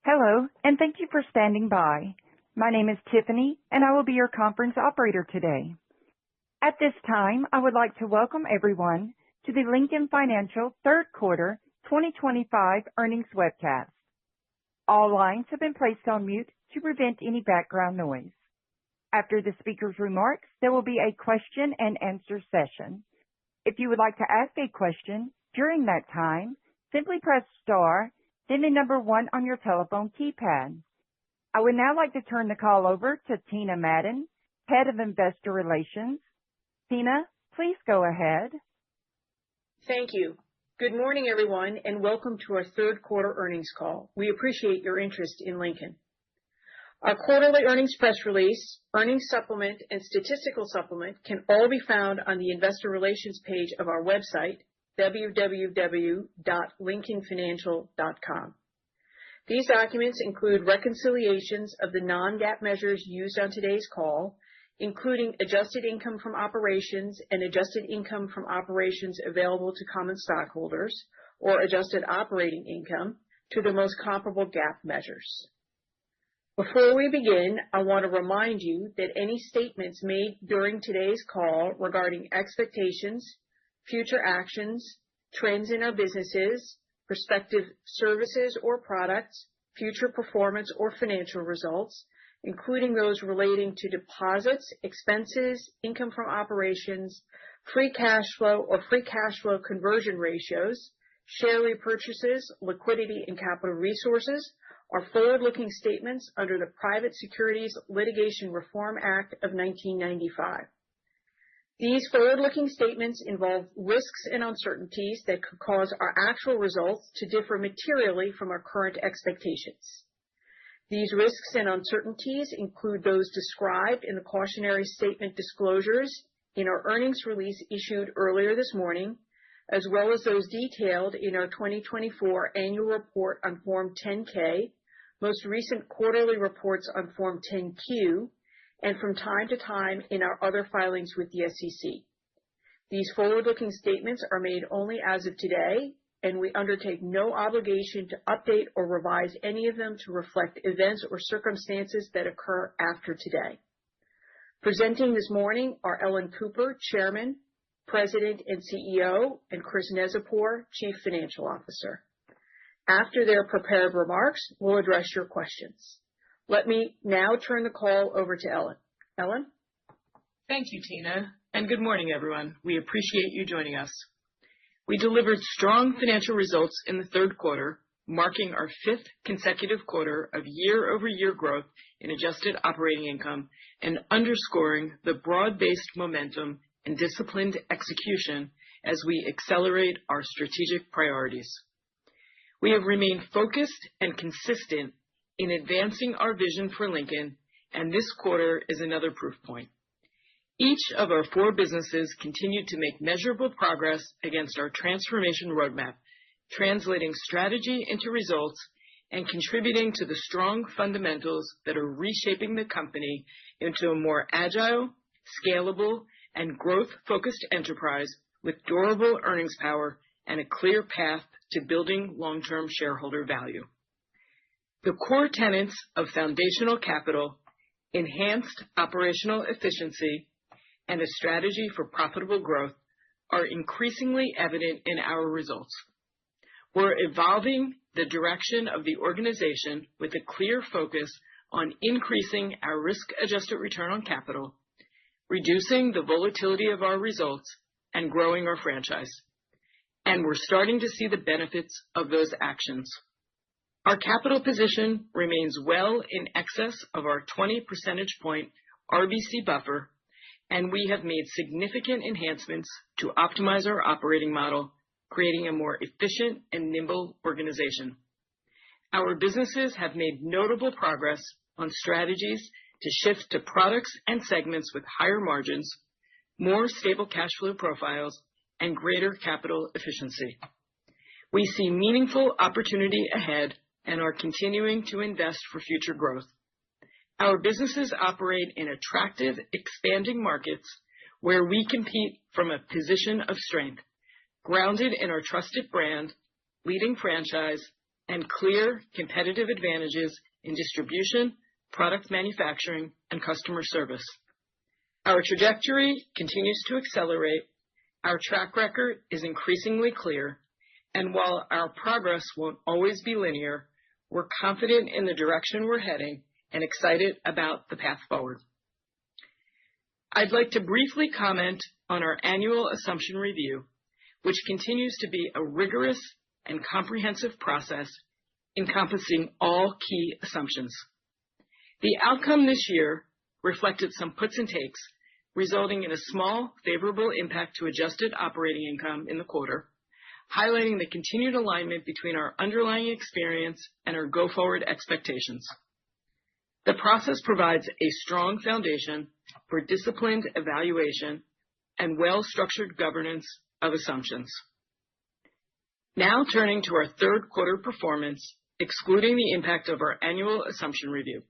Hello, and thank you for standing by. My name is Tiffany, and I will be your conference operator today. At this time, I would like to welcome everyone to the Lincoln Financial Third Quarter 2025 Earnings Webcast. All lines have been placed on mute to prevent any background noise. After the speaker's remarks, there will be a question-and-answer session. If you would like to ask a question during that time, simply press star, then the number 1 on your telephone keypad. I would now like to turn the call over to Tina Madden, Head of Investor Relations. Tina, please go ahead. Thank you. Good morning, everyone, and welcome to our third quarter earnings call. We appreciate your interest in Lincoln. Our quarterly earnings press release, earnings supplement, and statistical supplement can all be found on the Investor Relations page of our website, www.lincolnfinancial.com. These documents include reconciliations of the non-GAAP measures used on today's call, including adjusted income from operations and adjusted income from operations available to common stockholders, or adjusted operating income, to the most comparable GAAP measures. Before we begin, I want to remind you that any statements made during today's call regarding expectations, future actions, trends in our businesses, prospective services or products, future performance or financial results, including those relating to deposits, expenses, income from operations, free cash flow or free cash flow conversion ratios, share repurchases, liquidity and capital resources, are forward-looking statements under the Private Securities Litigation Reform Act of 1995. These forward-looking statements involve risks and uncertainties that could cause our actual results to differ materially from our current expectations. These risks and uncertainties include those described in the cautionary statement disclosures in our earnings release issued earlier this morning, as well as those detailed in our 2024 annual report on Form 10-K, most recent quarterly reports on Form 10-Q, and from time to time in our other filings with the SEC. These forward-looking statements are made only as of today, and we undertake no obligation to update or revise any of them to reflect events or circumstances that occur after today. Presenting this morning are Ellen Cooper, Chairman, President and CEO, and Chris Neczypor, Chief Financial Officer. After their prepared remarks, we'll address your questions. Let me now turn the call over to Ellen. Ellen? Thank you, Tina, and good morning, everyone. We appreciate you joining us. We delivered strong financial results in the third quarter, marking our 5th consecutive quarter of year-over-year growth in adjusted operating income and underscoring the broad-based momentum and disciplined execution as we accelerate our strategic priorities. We have remained focused and consistent in advancing our vision for Lincoln, and this quarter is another proof point. Each of our 4 businesses continued to make measurable progress against our transformation roadmap, translating strategy into results and contributing to the strong fundamentals that are reshaping the company into a more agile, scalable, and growth-focused enterprise with durable earnings power and a clear path to building long-term shareholder value. The core tenets of foundational capital, enhanced operational efficiency, and a strategy for profitable growth are increasingly evident in our results. We're evolving the direction of the organization with a clear focus on increasing our risk-adjusted return on capital, reducing the volatility of our results, and growing our franchise. And we're starting to see the benefits of those actions. Our capital position remains well in excess of our 20 percentage point RBC buffer, and we have made significant enhancements to optimize our operating model, creating a more efficient and nimble organization. Our businesses have made notable progress on strategies to shift to products and segments with higher margins, more stable cash flow profiles, and greater capital efficiency. We see meaningful opportunity ahead and are continuing to invest for future growth. Our businesses operate in attractive, expanding markets where we compete from a position of strength, grounded in our trusted brand, leading franchise, and clear competitive advantages in distribution, product manufacturing, and customer service. Our trajectory continues to accelerate, our track record is increasingly clear, and while our progress won't always be linear, we're confident in the direction we're heading and excited about the path forward. I'd like to briefly comment on our annual assumption review, which continues to be a rigorous and comprehensive process encompassing all key assumptions. The outcome this year reflected some puts and takes, resulting in a small favorable impact to adjusted operating income in the quarter, highlighting the continued alignment between our underlying experience and our go-forward expectations. The process provides a strong foundation for disciplined evaluation and well-structured governance of assumptions. Now turning to our third quarter performance, excluding the impact of our annual assumption review.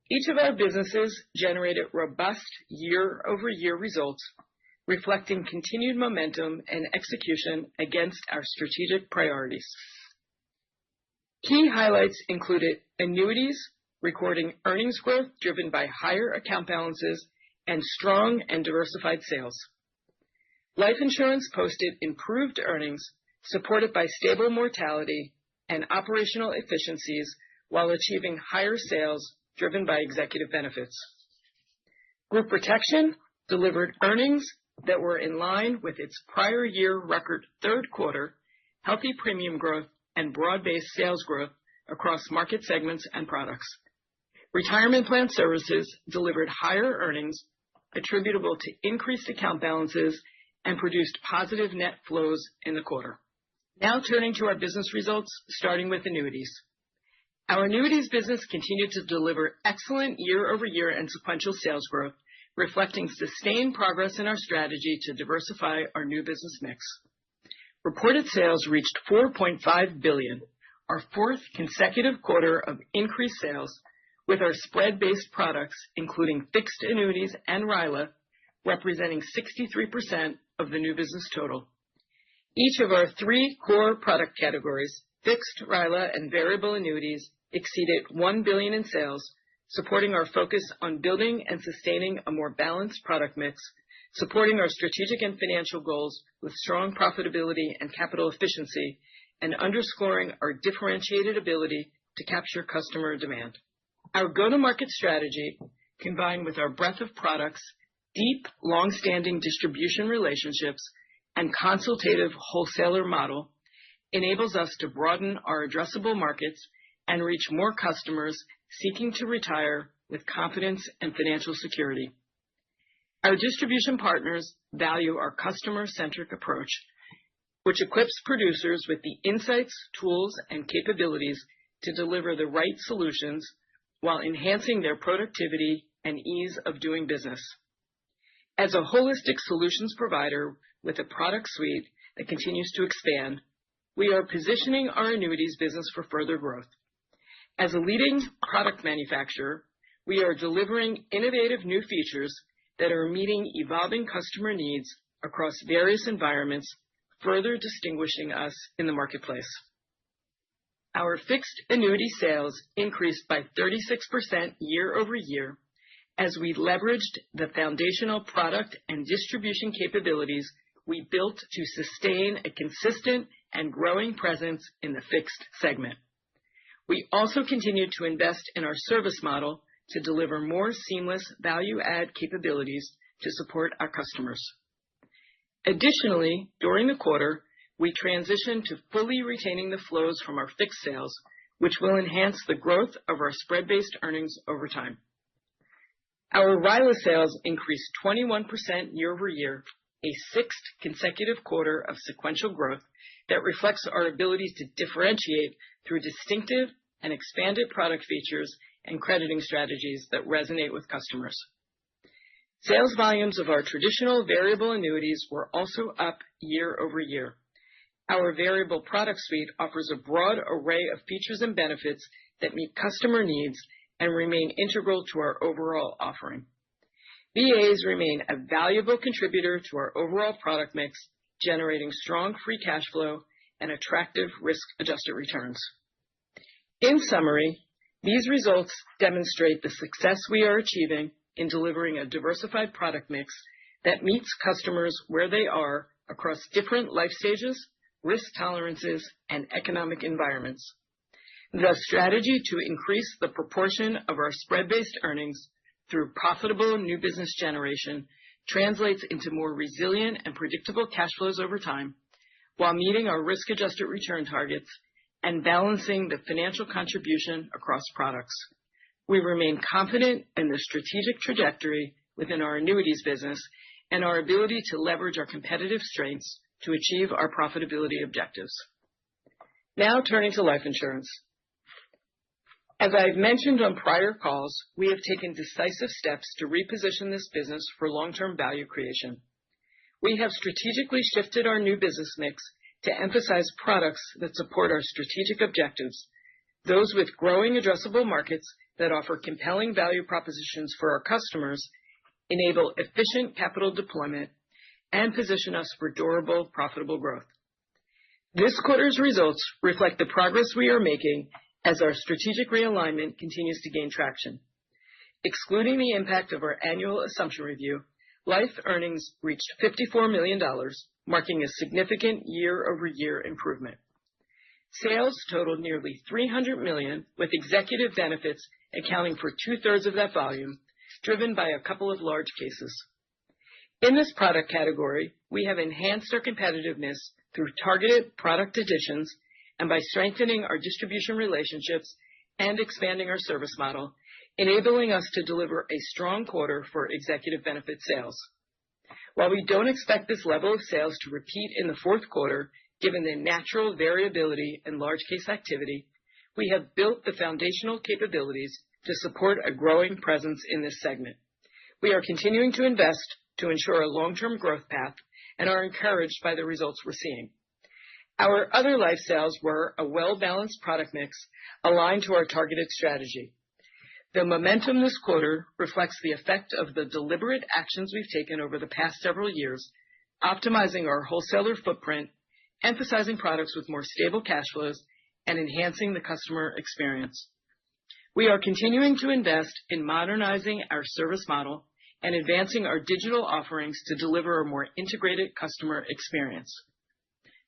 Each of our businesses generated robust year-over-year results, reflecting continued momentum and execution against our strategic priorities. Key highlights included annuities recording earnings growth driven by higher account balances and strong and diversified sales. Life insurance posted improved earnings supported by stable mortality and operational efficiencies while achieving higher sales driven by executive benefits. Group protection delivered earnings that were in line with its prior year record third quarter, healthy premium growth, and broad-based sales growth across market segments and products. Retirement plan services delivered higher earnings attributable to increased account balances and produced positive net flows in the quarter. Now turning to our business results, starting with annuities. Our annuities business continued to deliver excellent year-over-year and sequential sales growth, reflecting sustained progress in our strategy to diversify our new business mix. Reported sales reached $4.5 billion, our fourth consecutive quarter of increased sales, with our spread-based products, including fixed annuities and RILA, representing 63% of the new business total. Each of our three core product categories, fixed, RILA, and variable annuities, exceeded $1 billion in sales, supporting our focus on building and sustaining a more balanced product mix, supporting our strategic and financial goals with strong profitability and capital efficiency, and underscoring our differentiated ability to capture customer demand. Our go-to-market strategy, combined with our breadth of products, deep, long-standing distribution relationships, and consultative wholesaler model, enables us to broaden our addressable markets and reach more customers seeking to retire with confidence and financial security. Our distribution partners value our customer-centric approach, which equips producers with the insights, tools, and capabilities to deliver the right solutions while enhancing their productivity and ease of doing business. As a holistic solutions provider with a product suite that continues to expand, we are positioning our annuities business for further growth. As a leading product manufacturer, we are delivering innovative new features that are meeting evolving customer needs across various environments, further distinguishing us in the marketplace. Our fixed annuity sales increased by 36% year over year as we leveraged the foundational product and distribution capabilities we built to sustain a consistent and growing presence in the fixed segment. We also continued to invest in our service model to deliver more seamless value-add capabilities to support our customers. Additionally, during the quarter, we transitioned to fully retaining the flows from our fixed sales, which will enhance the growth of our spread-based earnings over time. Our RILA sales increased 21% year over year, a sixth consecutive quarter of sequential growth that reflects our ability to differentiate through distinctive and expanded product features and crediting strategies that resonate with customers. Sales volumes of our traditional variable annuities were also up year over year. Our variable product suite offers a broad array of features and benefits that meet customer needs and remain integral to our overall offering. VAs remain a valuable contributor to our overall product mix, generating strong free cash flow and attractive risk-adjusted returns. In summary, these results demonstrate the success we are achieving in delivering a diversified product mix that meets customers where they are across different life stages, risk tolerances, and economic environments. The strategy to increase the proportion of our spread-based earnings through profitable new business generation translates into more resilient and predictable cash flows over time, while meeting our risk-adjusted return targets and balancing the financial contribution across products. We remain confident in the strategic trajectory within our annuities business and our ability to leverage our competitive strengths to achieve our profitability objectives. Now turning to life insurance. As I've mentioned on prior calls, we have taken decisive steps to reposition this business for long-term value creation. We have strategically shifted our new business mix to emphasize products that support our strategic objectives, those with growing addressable markets that offer compelling value propositions for our customers, enable efficient capital deployment, and position us for durable, profitable growth. This quarter's results reflect the progress we are making as our strategic realignment continues to gain traction. Excluding the impact of our annual assumption review, life earnings reached $54 million, marking a significant year-over-year improvement. Sales totaled nearly $300 million, with executive benefits accounting for two-thirds of that volume, driven by a couple of large cases. In this product category, we have enhanced our competitiveness through targeted product additions and by strengthening our distribution relationships and expanding our service model, enabling us to deliver a strong quarter for executive benefit sales. While we don't expect this level of sales to repeat in the fourth quarter, given the natural variability in large case activity, we have built the foundational capabilities to support a growing presence in this segment. We are continuing to invest to ensure a long-term growth path and are encouraged by the results we're seeing. Our other life sales were a well-balanced product mix aligned to our targeted strategy. The momentum this quarter reflects the effect of the deliberate actions we've taken over the past several years, optimizing our wholesaler footprint, emphasizing products with more stable cash flows, and enhancing the customer experience. We are continuing to invest in modernizing our service model and advancing our digital offerings to deliver a more integrated customer experience.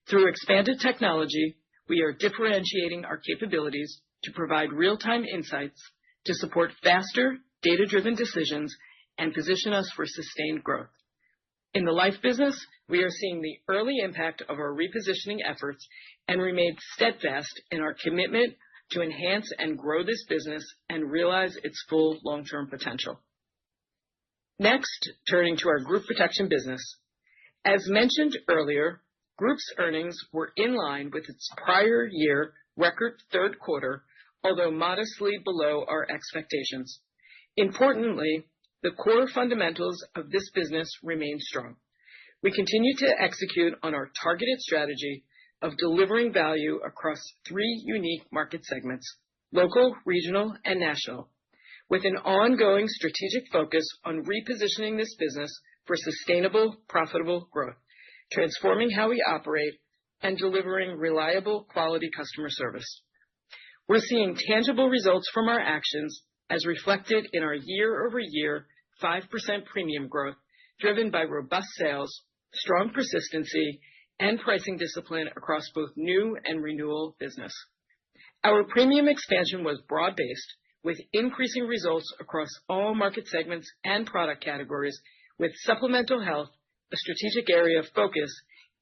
Through expanded technology, we are differentiating our capabilities to provide real-time insights to support faster, data-driven decisions and position us for sustained growth. In the life business, we are seeing the early impact of our repositioning efforts and remain steadfast in our commitment to enhance and grow this business and realize its full long-term potential. Next, turning to our group protection business. As mentioned earlier, Group's earnings were in line with its prior year record third quarter, although modestly below our expectations. Importantly, the core fundamentals of this business remain strong. We continue to execute on our targeted strategy of delivering value across three unique market segments: local, regional, and national, with an ongoing strategic focus on repositioning this business for sustainable, profitable growth, transforming how we operate, and delivering reliable, quality customer service. We're seeing tangible results from our actions as reflected in our year-over-year 5% premium growth, driven by robust sales, strong persistency, and pricing discipline across both new and renewal business. Our premium expansion was broad-based, with increasing results across all market segments and product categories, with supplemental health, a strategic area of focus,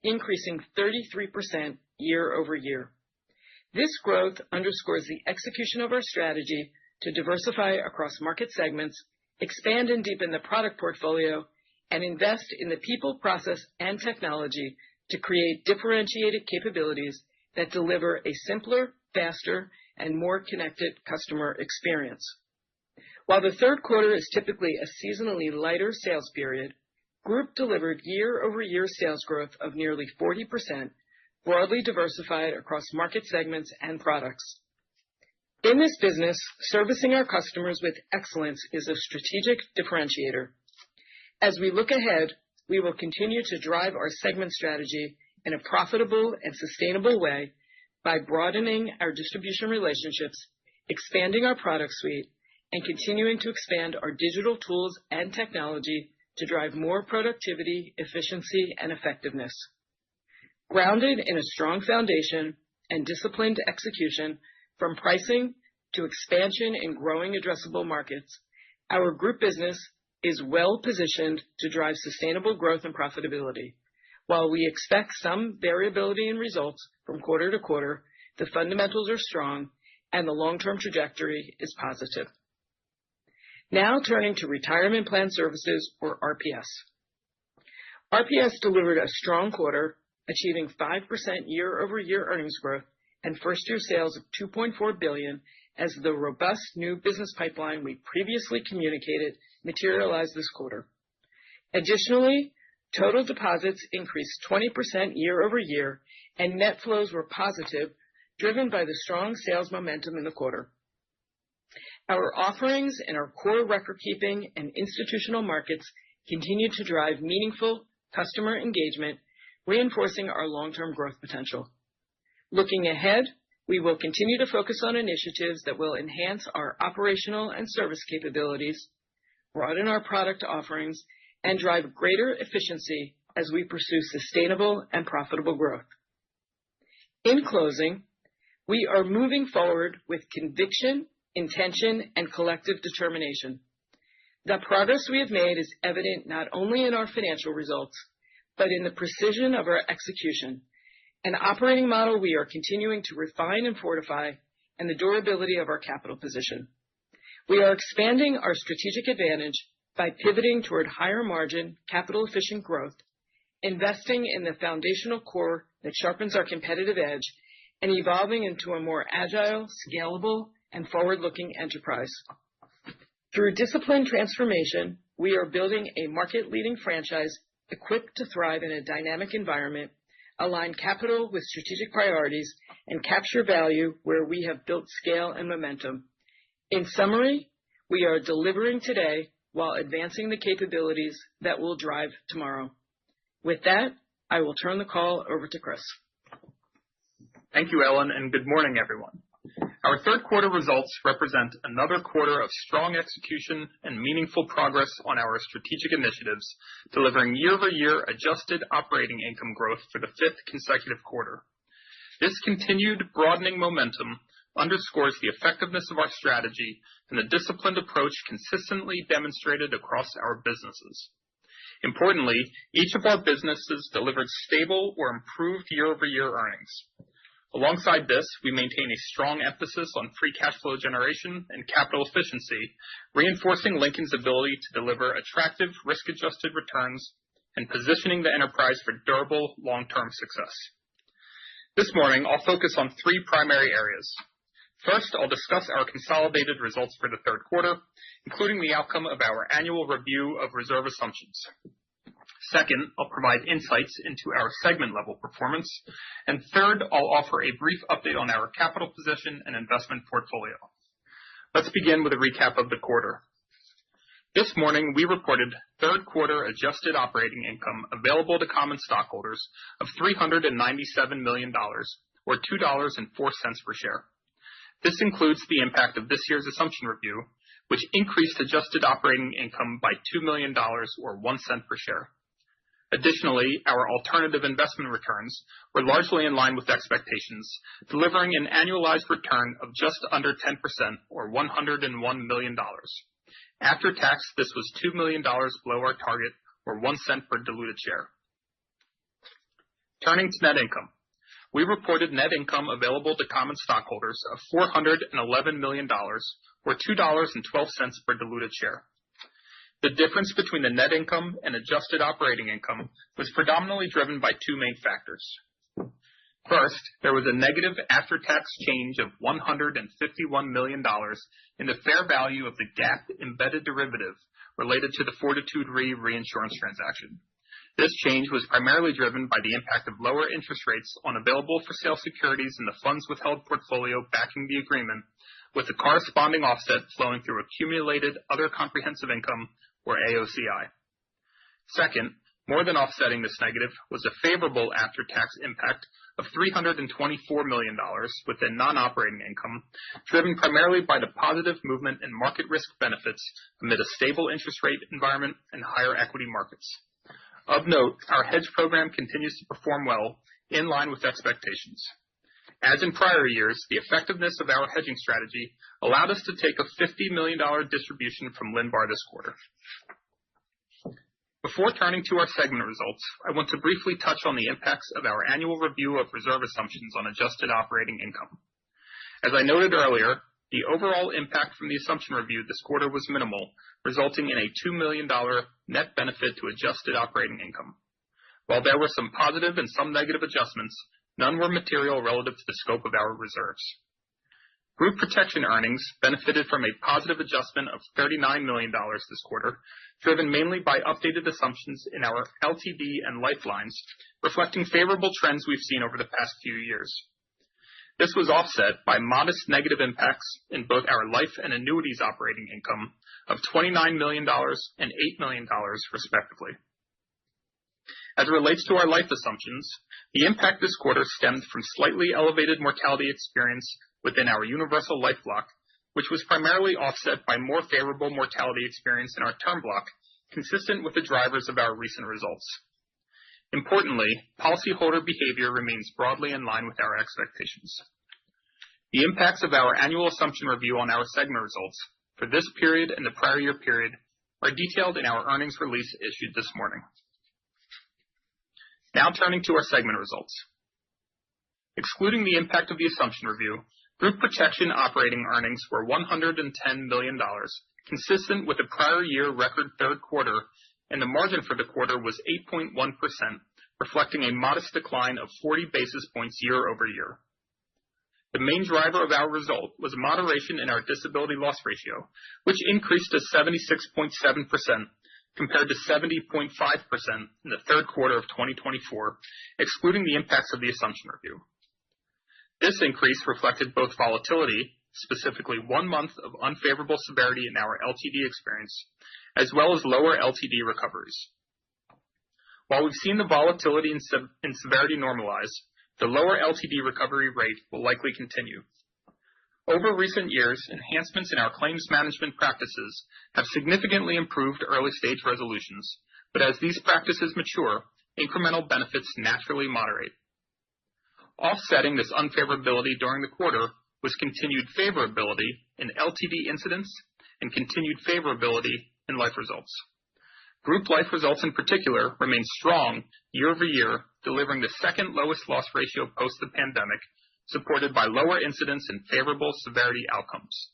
increasing 33% year-over-year. This growth underscores the execution of our strategy to diversify across market segments, expand and deepen the product portfolio, and invest in the people, process, and technology to create differentiated capabilities that deliver a simpler, faster, and more connected customer experience. While the third quarter is typically a seasonally lighter sales period, Group delivered year-over-year sales growth of nearly 40%, broadly diversified across market segments and products. In this business, servicing our customers with excellence is a strategic differentiator. As we look ahead, we will continue to drive our segment strategy in a profitable and sustainable way by broadening our distribution relationships, expanding our product suite, and continuing to expand our digital tools and technology to drive more productivity, efficiency, and effectiveness. Grounded in a strong foundation and disciplined execution, from pricing to expansion in growing addressable markets, our group business is well positioned to drive sustainable growth and profitability. While we expect some variability in results from quarter to quarter, the fundamentals are strong and the long-term trajectory is positive. Now turning to Retirement Plan Services, or RPS. RPS delivered a strong quarter, achieving 5% year-over-year earnings growth and first-year sales of $2.4 billion as the robust new business pipeline we previously communicated materialized this quarter. Additionally, total deposits increased 20% year-over-year and net flows were positive, driven by the strong sales momentum in the quarter. Our offerings in our core record-keeping and institutional markets continue to drive meaningful customer engagement, reinforcing our long-term growth potential. Looking ahead, we will continue to focus on initiatives that will enhance our operational and service capabilities, broaden our product offerings, and drive greater efficiency as we pursue sustainable and profitable growth. In closing, we are moving forward with conviction, intention, and collective determination. The progress we have made is evident not only in our financial results, but in the precision of our execution, an operating model we are continuing to refine and fortify, and the durability of our capital position. We are expanding our strategic advantage by pivoting toward higher margin, capital-efficient growth, investing in the foundational core that sharpens our competitive edge, and evolving into a more agile, scalable, and forward-looking enterprise. Through disciplined transformation, we are building a market-leading franchise equipped to thrive in a dynamic environment, align capital with strategic priorities, and capture value where we have built scale and momentum. In summary, we are delivering today while advancing the capabilities that will drive tomorrow. With that, I will turn the call over to Chris. Thank you, Ellen, and good morning, everyone. Our third quarter results represent another quarter of strong execution and meaningful progress on our strategic initiatives, delivering year-over-year adjusted operating income growth for the fifth consecutive quarter. This continued broadening momentum underscores the effectiveness of our strategy and the disciplined approach consistently demonstrated across our businesses. Importantly, each of our businesses delivered stable or improved year-over-year earnings. Alongside this, we maintain a strong emphasis on free cash flow generation and capital efficiency, reinforcing Lincoln's ability to deliver attractive risk-adjusted returns and positioning the enterprise for durable long-term success. This morning, I'll focus on three primary areas. First, I'll discuss our consolidated results for the third quarter, including the outcome of our annual review of reserve assumptions. Second, I'll provide insights into our segment-level performance. And third, I'll offer a brief update on our capital position and investment portfolio. Let's begin with a recap of the quarter. This morning, we reported third quarter adjusted operating income available to common stockholders of $397 million, or $2.04 per share. This includes the impact of this year's assumption review, which increased adjusted operating income by $2 million, or 1 cent per share. Additionally, our alternative investment returns were largely in line with expectations, delivering an annualized return of just under 10%, or $101 million. After tax, this was $2 million below our target, or 1 cent per diluted share. Turning to net income. We reported net income available to common stockholders of $411 million, or $2.12 per diluted share. The difference between the net income and adjusted operating income was predominantly driven by two main factors. First, there was a negative after-tax change of $151 million in the fair value of the GAAP embedded derivative related to the Fortitude Re reinsurance transaction. This change was primarily driven by the impact of lower interest rates on available-for-sale securities in the funds withheld portfolio backing the agreement, with the corresponding offset flowing through accumulated other comprehensive income, or AOCI. Second, More than offsetting this negative was a favorable after-tax impact of $324 million within non-operating income, driven primarily by the positive movement in market risk benefits amid a stable interest rate environment and higher equity markets. Of note, our hedge program continues to perform well, in line with expectations. As in prior years, the effectiveness of our hedging strategy allowed us to take a $50 million distribution from Linbar this quarter. Before turning to our segment results, I want to briefly touch on the impacts of our annual review of reserve assumptions on adjusted operating income. As I noted earlier, the overall impact from the assumption review this quarter was minimal, resulting in a $2 million net benefit to adjusted operating income. While there were some positive and some negative adjustments, none were material relative to the scope of our reserves. Group protection earnings benefited from a positive adjustment of $39 million this quarter, driven mainly by updated assumptions in our LTD and life lines, reflecting favorable trends we've seen over the past few years. This was offset by modest negative impacts in both our life and annuities operating income of $29 million and $8 million, respectively. As it relates to our life assumptions, the impact this quarter stemmed from slightly elevated mortality experience within our universal life block, which was primarily offset by more favorable mortality experience in our term block, consistent with the drivers of our recent results. Importantly, policyholder behavior remains broadly in line with our expectations. The impacts of our annual assumption review on our segment results for this period and the prior year period are detailed in our earnings release issued this morning. Now turning to our segment results. Excluding the impact of the assumption review, Group Protection operating earnings were $110 million, consistent with the prior year record third quarter, and the margin for the quarter was 8.1%, reflecting a modest decline of 40 basis points year over year. The main driver of our result was a moderation in our disability loss ratio, which increased to 76.7% compared to 70.5% in the third quarter of 2024, excluding the impacts of the assumption review. This increase reflected both volatility, specifically 1 month of unfavorable severity in our LTD experience, as well as lower LTD recoveries. While we've seen the volatility in severity normalize, the lower LTD recovery rate will likely continue. Over recent years, enhancements in our claims management practices have significantly improved early-stage resolutions, but as these practices mature, incremental benefits naturally moderate. Offsetting this unfavorability during the quarter was continued favorability in LTD incidents and continued favorability in life results. Group life results in particular remain strong year over year, delivering the second lowest loss ratio post the pandemic, supported by lower incidents and favorable severity outcomes.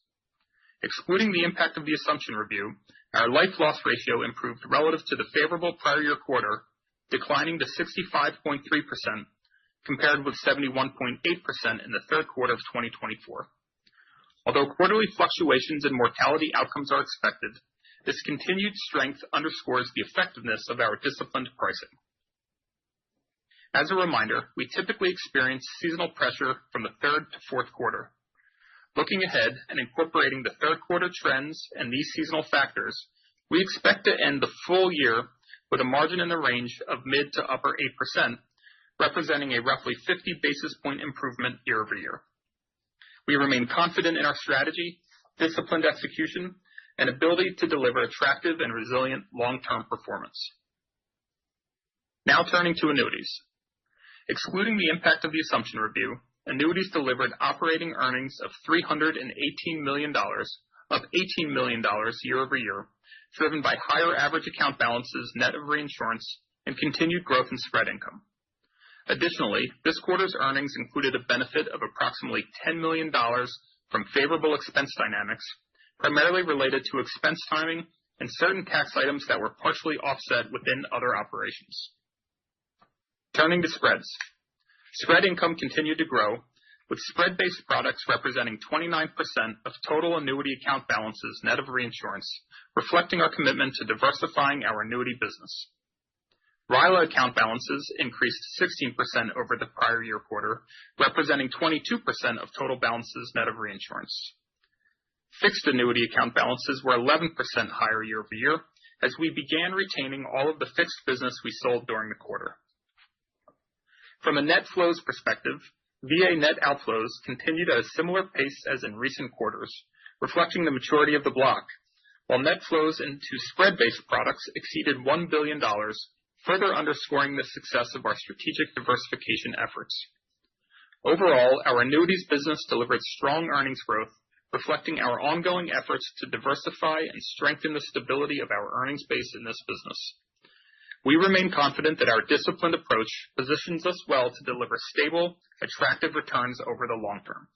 Excluding the impact of the assumption review, our life loss ratio improved relative to the favorable prior year quarter, declining to 65.3%, compared with 71.8% in the third quarter of 2024. Although quarterly fluctuations in mortality outcomes are expected, this continued strength underscores the effectiveness of our disciplined pricing. As a reminder, we typically experience seasonal pressure from the third to fourth quarter. Looking ahead and incorporating the third quarter trends and these seasonal factors, we expect to end the full year with a margin in the range of mid to upper 8%, representing a roughly 50 basis point improvement year over year. We remain confident in our strategy, disciplined execution, and ability to deliver attractive and resilient long-term performance. Now turning to annuities. Excluding the impact of the assumption review, annuities delivered operating earnings of $318 million, up $18 million year over year, driven by higher average account balances net of reinsurance and continued growth in spread income. Additionally, this quarter's earnings included a benefit of approximately $10 million from favorable expense dynamics, primarily related to expense timing and certain tax items that were partially offset within other operations. Turning to spreads. Spread income continued to grow, with spread-based products representing 29% of total annuity account balances net of reinsurance, reflecting our commitment to diversifying our annuity business. RILA account balances increased 16% over the prior year quarter, representing 22% of total balances net of reinsurance. Fixed annuity account balances were 11% higher year over year, as we began retaining all of the fixed business we sold during the quarter. From a net flows perspective, VA net outflows continued at a similar pace as in recent quarters, reflecting the maturity of the block, while net flows into spread-based products exceeded $1 billion, further underscoring the success of our strategic diversification efforts. Overall, our annuities business delivered strong earnings growth, reflecting our ongoing efforts to diversify and strengthen the stability of our earnings base in this business. We remain confident that our disciplined approach positions us well to deliver stable, attractive returns over the long term.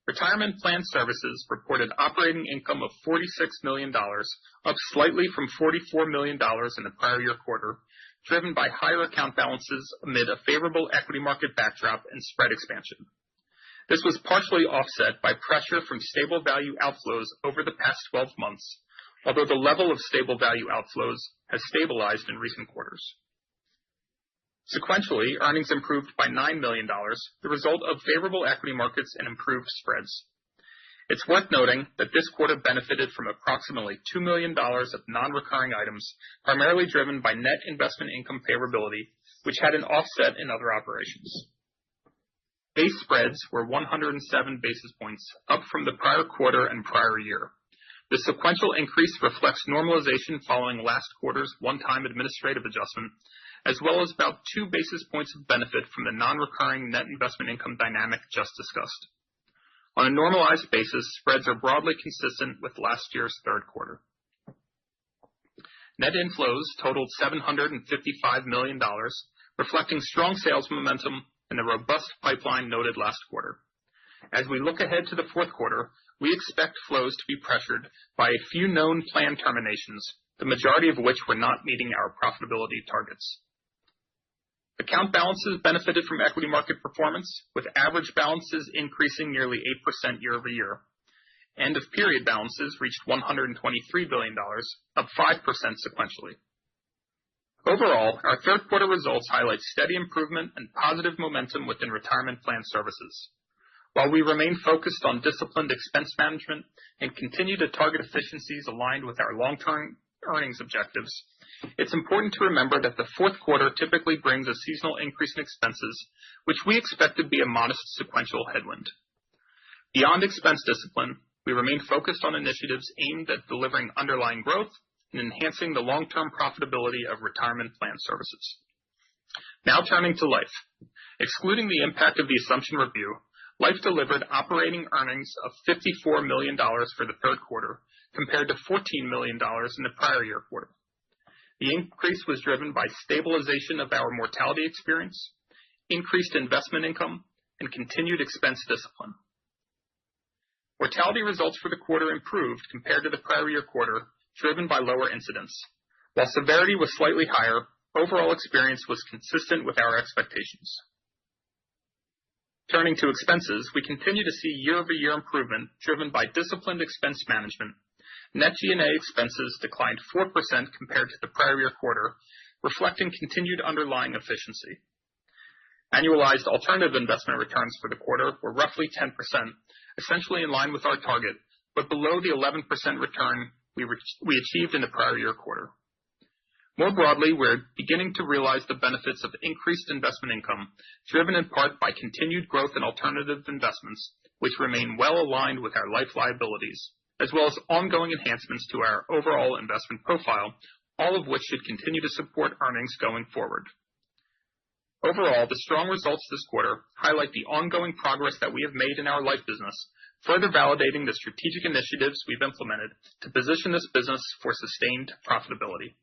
Retirement Plan Services reported operating income of $46 million, up slightly from $44 million in the prior year quarter, driven by higher account balances amid a favorable equity market backdrop and spread expansion. This was partially offset by pressure from stable value outflows over the past 12 months, although the level of stable value outflows has stabilized in recent quarters. Sequentially, earnings improved by $9 million, the result of favorable equity markets and improved spreads. It's worth noting that this quarter benefited from approximately $2 million of non-recurring items, primarily driven by net investment income favorability, which had an offset in other operations. Base spreads were 107 basis points, up from the prior quarter and prior year. The sequential increase reflects normalization following last quarter's one-time administrative adjustment, as well as about 2 basis points of benefit from the non-recurring net investment income dynamic just discussed. On a normalized basis, spreads are broadly consistent with last year's third quarter. Net inflows totaled $755 million, reflecting strong sales momentum and the robust pipeline noted last quarter. As we look ahead to the fourth quarter, we expect flows to be pressured by a few known plan terminations, the majority of which were not meeting our profitability targets. Account balances benefited from equity market performance, with average balances increasing nearly 8% year over year. End of period balances reached $123 billion, up 5% sequentially. Overall, our third quarter results highlight steady improvement and positive momentum within Retirement Plan Services. While we remain focused on disciplined expense management and continue to target efficiencies aligned with our long-term earnings objectives, it's important to remember that the fourth quarter typically brings a seasonal increase in expenses, which we expect to be a modest sequential headwind. Beyond expense discipline, we remain focused on initiatives aimed at delivering underlying growth and enhancing the long-term profitability of Retirement Plan Services. Now turning to Life. Excluding the impact of the assumption review, Life delivered operating earnings of $54 million for the third quarter, compared to $14 million in the prior year quarter. The increase was driven by stabilization of our mortality experience, increased investment income, and continued expense discipline. Mortality results for the quarter improved compared to the prior year quarter, driven by lower incidence. While severity was slightly higher, overall experience was consistent with our expectations. Turning to expenses, we continue to see year-over-year improvement driven by disciplined expense management. Net G&A expenses declined 4% compared to the prior year quarter, reflecting continued underlying efficiency. Annualized alternative investment returns for the quarter were roughly 10%, essentially in line with our target, but below the 11% return we achieved in the prior year quarter. More broadly, we're beginning to realize the benefits of increased investment income, driven in part by continued growth in alternative investments, which remain well aligned with our life liabilities, as well as ongoing enhancements to our overall investment profile, all of which should continue to support earnings going forward. Overall, the strong results this quarter highlight the ongoing progress that we have made in our life business, further validating the strategic initiatives we've implemented to position this business for sustained profitability.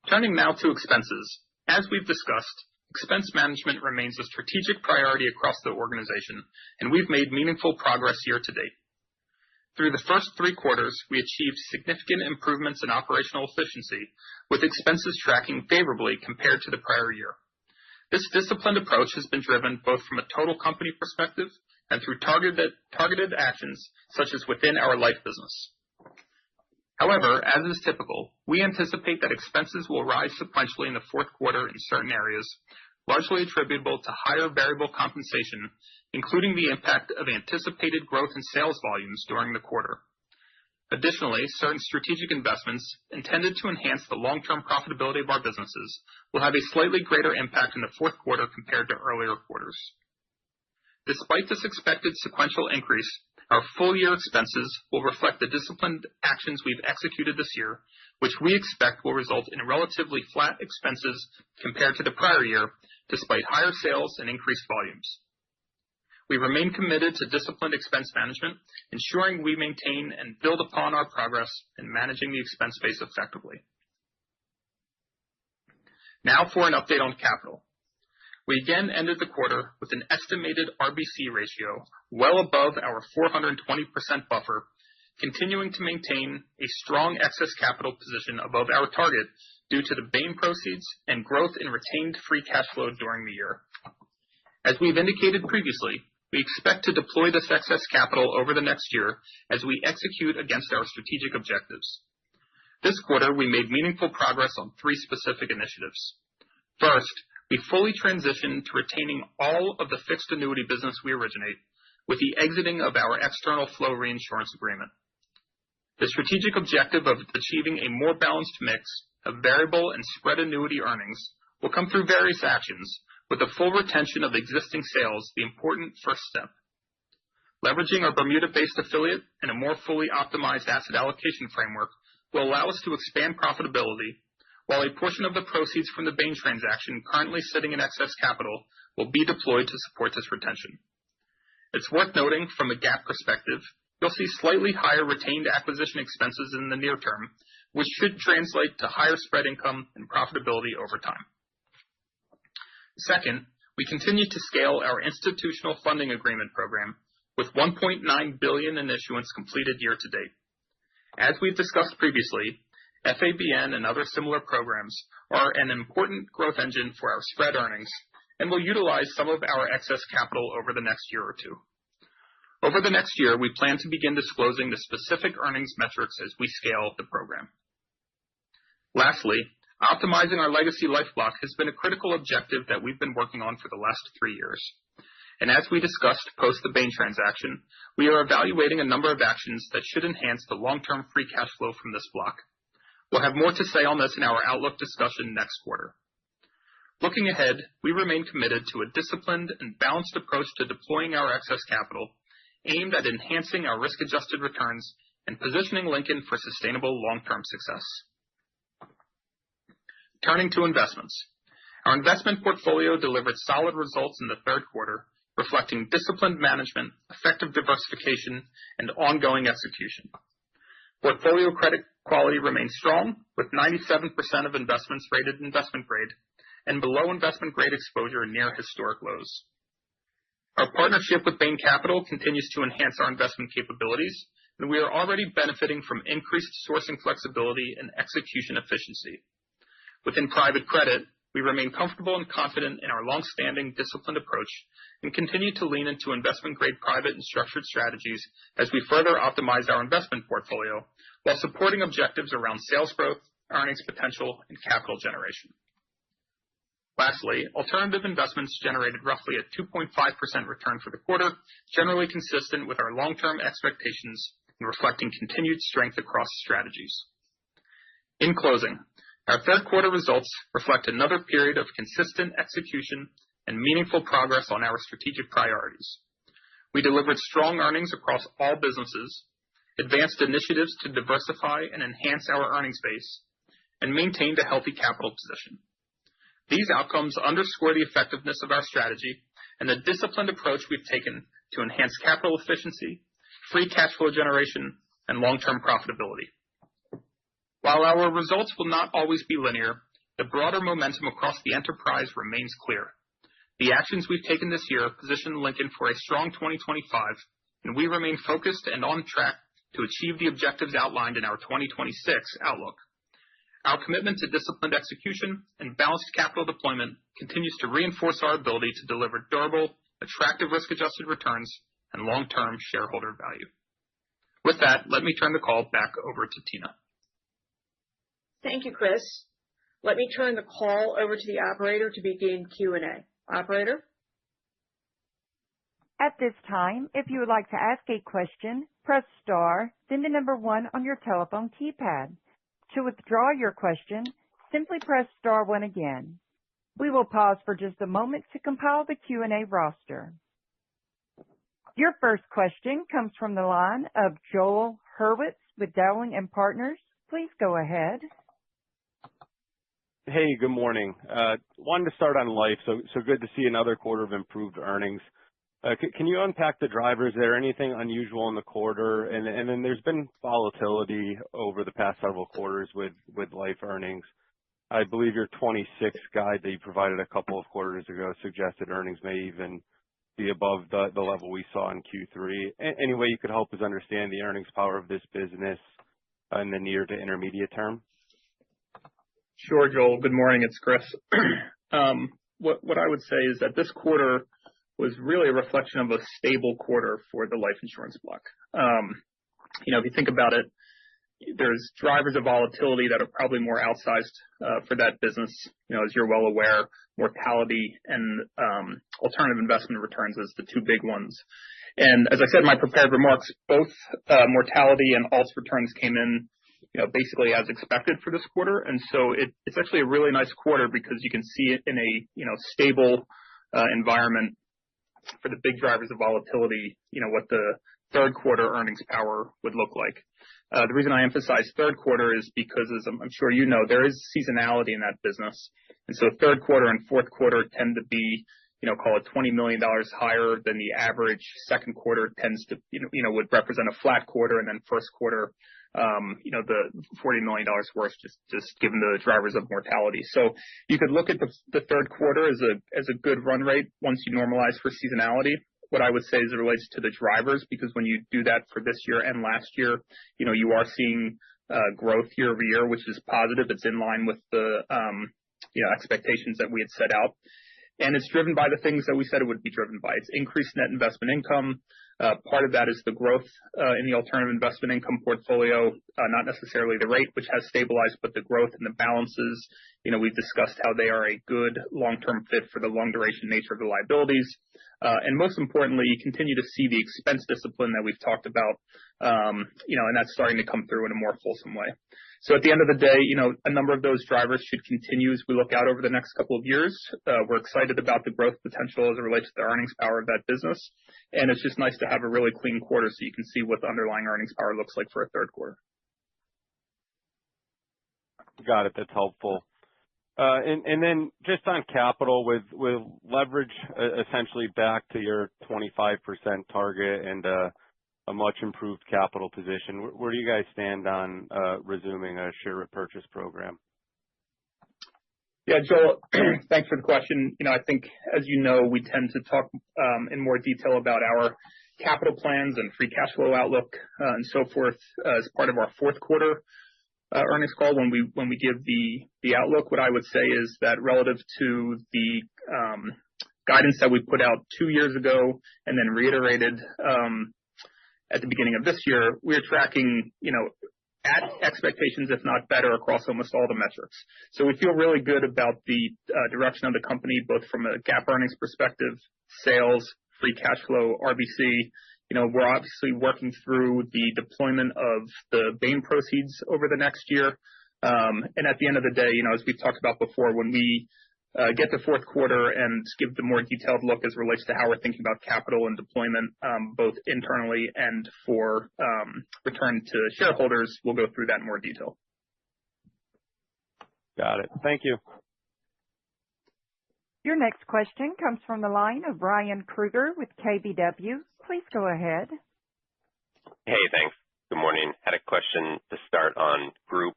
Turning now to expenses. As we've discussed, expense management remains a strategic priority across the organization, and we've made meaningful progress year to date. Through the first 3 quarters, we achieved significant improvements in operational efficiency, with expenses tracking favorably compared to the prior year. This disciplined approach has been driven both from a total company perspective and through targeted actions such as within our life business. However, as is typical, we anticipate that expenses will rise sequentially in the fourth quarter in certain areas, largely attributable to higher variable compensation, including the impact of anticipated growth in sales volumes during the quarter. Additionally, certain strategic investments intended to enhance the long-term profitability of our businesses will have a slightly greater impact in the fourth quarter compared to earlier quarters. Despite this expected sequential increase, our full-year expenses will reflect the disciplined actions we've executed this year, which we expect will result in relatively flat expenses compared to the prior year, despite higher sales and increased volumes. We remain committed to disciplined expense management, ensuring we maintain and build upon our progress in managing the expense base effectively. Now for an update on capital. We again ended the quarter with an estimated RBC ratio well above our 420% buffer, continuing to maintain a strong excess capital position above our target due to the Bain proceeds and growth in retained free cash flow during the year. As we've indicated previously, we expect to deploy this excess capital over the next year as we execute against our strategic objectives. This quarter, we made meaningful progress on three specific initiatives. First, we fully transitioned to retaining all of the fixed annuity business we originate with the exiting of our external flow reinsurance agreement. The strategic objective of achieving a more balanced mix of variable and spread annuity earnings will come through various actions, with the full retention of existing sales the important first step. Leveraging our Bermuda-based affiliate and a more fully optimized asset allocation framework will allow us to expand profitability, while a portion of the proceeds from the Bain transaction currently sitting in excess capital will be deployed to support this retention. It's worth noting from a GAAP perspective, you'll see slightly higher retained acquisition expenses in the near term, which should translate to higher spread income and profitability over time. Second, we continue to scale our institutional funding agreement program with $1.9 billion in issuance completed year to date. As we've discussed previously, FABN and other similar programs are an important growth engine for our spread earnings and will utilize some of our excess capital over the next year or two. Over the next year, we plan to begin disclosing the specific earnings metrics as we scale the program. Lastly, optimizing our legacy life block has been a critical objective that we've been working on for the last 3 years. And as we discussed post the Bain transaction, we are evaluating a number of actions that should enhance the long-term free cash flow from this block. We'll have more to say on this in our outlook discussion next quarter. Looking ahead, we remain committed to a disciplined and balanced approach to deploying our excess capital, aimed at enhancing our risk-adjusted returns and positioning Lincoln for sustainable long-term success. Turning to investments. Our investment portfolio delivered solid results in the third quarter, reflecting disciplined management, effective diversification, and ongoing execution. Portfolio credit quality remains strong, with 97% of investments rated investment grade and below investment grade exposure near historic lows. Our partnership with Bain Capital continues to enhance our investment capabilities, and we are already benefiting from increased sourcing flexibility and execution efficiency. Within private credit, we remain comfortable and confident in our long-standing disciplined approach and continue to lean into investment-grade private and structured strategies as we further optimize our investment portfolio while supporting objectives around sales growth, earnings potential, and capital generation. Lastly, alternative investments generated roughly a 2.5% return for the quarter, generally consistent with our long-term expectations and reflecting continued strength across strategies. In closing, our third quarter results reflect another period of consistent execution and meaningful progress on our strategic priorities. We delivered strong earnings across all businesses, advanced initiatives to diversify and enhance our earnings base, and maintained a healthy capital position. These outcomes underscore the effectiveness of our strategy and the disciplined approach we've taken to enhance capital efficiency, free cash flow generation, and long-term profitability. While our results will not always be linear, the broader momentum across the enterprise remains clear. The actions we've taken this year position Lincoln for a strong 2025, and we remain focused and on track to achieve the objectives outlined in our 2026 outlook. Our commitment to disciplined execution and balanced capital deployment continues to reinforce our ability to deliver durable, attractive risk-adjusted returns and long-term shareholder value. With that, let me turn the call back over to Tina. Thank you, Chris. Let me turn the call over to the operator to begin Q&A. Operator? At this time, if you would like to ask a question, press star, then the number 1 on your telephone keypad. To withdraw your question, simply press star 1 again. We will pause for just a moment to compile the Q&A roster. Your first question comes from the line of Joel Hurwitz with Dowling & Partners. Please go ahead. Hey, good morning. Wanted to start on life. So good to see another quarter of improved earnings. Can you unpack the drivers? Is there anything unusual in the quarter? And then there's been volatility over the past several quarters with life earnings. I believe your 26 guide that you provided a couple of quarters ago suggested earnings may even be above the level we saw in Q3. Any way you could help us understand the earnings power of this business in the near to intermediate term? Sure, Joel. Good morning. It's Chris. What I would say is that this quarter was really a reflection of a stable quarter for the life insurance block. If you think about it, there's drivers of volatility that are probably more outsized for that business. As you're well aware, mortality and alternative investment returns as the two big ones. And as I said in my prepared remarks, both mortality and alts returns came in basically as expected for this quarter. And so it's actually a really nice quarter because you can see it in a stable environment for the big drivers of volatility, what the third quarter earnings power would look like. The reason I emphasize third quarter is because, as I'm sure you know, there is seasonality in that business. And so third quarter and fourth quarter tend to be, call it $20 million higher than the average. Second quarter tends to, would represent a flat quarter, and then first quarter, the $40 million worse, just given the drivers of mortality. So you could look at the third quarter as a good run rate once you normalize for seasonality. What I would say as it relates to the drivers, because when you do that for this year and last year, you are seeing growth year over year, which is positive. It's in line with the expectations that we had set out. And it's driven by the things that we said it would be driven by. It's increased net investment income. Part of that is the growth in the alternative investment income portfolio, not necessarily the rate, which has stabilized, but the growth in the balances. We've discussed how they are a good long-term fit for the long-duration nature of the liabilities. And most importantly, you continue to see the expense discipline that we've talked about, and that's starting to come through in a more fulsome way. So at the end of the day, a number of those drivers should continue as we look out over the next couple of years. We're excited about the growth potential as it relates to the earnings power of that business. And it's just nice to have a really clean quarter so you can see what the underlying earnings power looks like for a third quarter. Got it. That's helpful. And then just on capital, with leverage essentially back to your 25% target and a much improved capital position, where do you guys stand on resuming a share repurchase program? Yeah, Joel, thanks for the question. I think, as you know, we tend to talk in more detail about our capital plans and free cash flow outlook and so forth as part of our fourth quarter earnings call when we give the outlook. What I would say is that relative to the guidance that we put out 2 years ago and then reiterated at the beginning of this year, we're tracking, at expectations, if not better, across almost all the metrics. So we feel really good about the direction of the company, both from a GAAP earnings perspective, sales, free cash flow, RBC. We're obviously working through the deployment of the Bain proceeds over the next year. And at the end of the day, as we've talked about before, when we get to fourth quarter and give the more detailed look as it relates to how we're thinking about capital and deployment, both internally and for return to shareholders, we'll go through that in more detail. Got it. Thank you. Your next question comes from the line of Ryan Krueger with KBW. Please go ahead. Hey, thanks. Good morning. Had a question to start on group.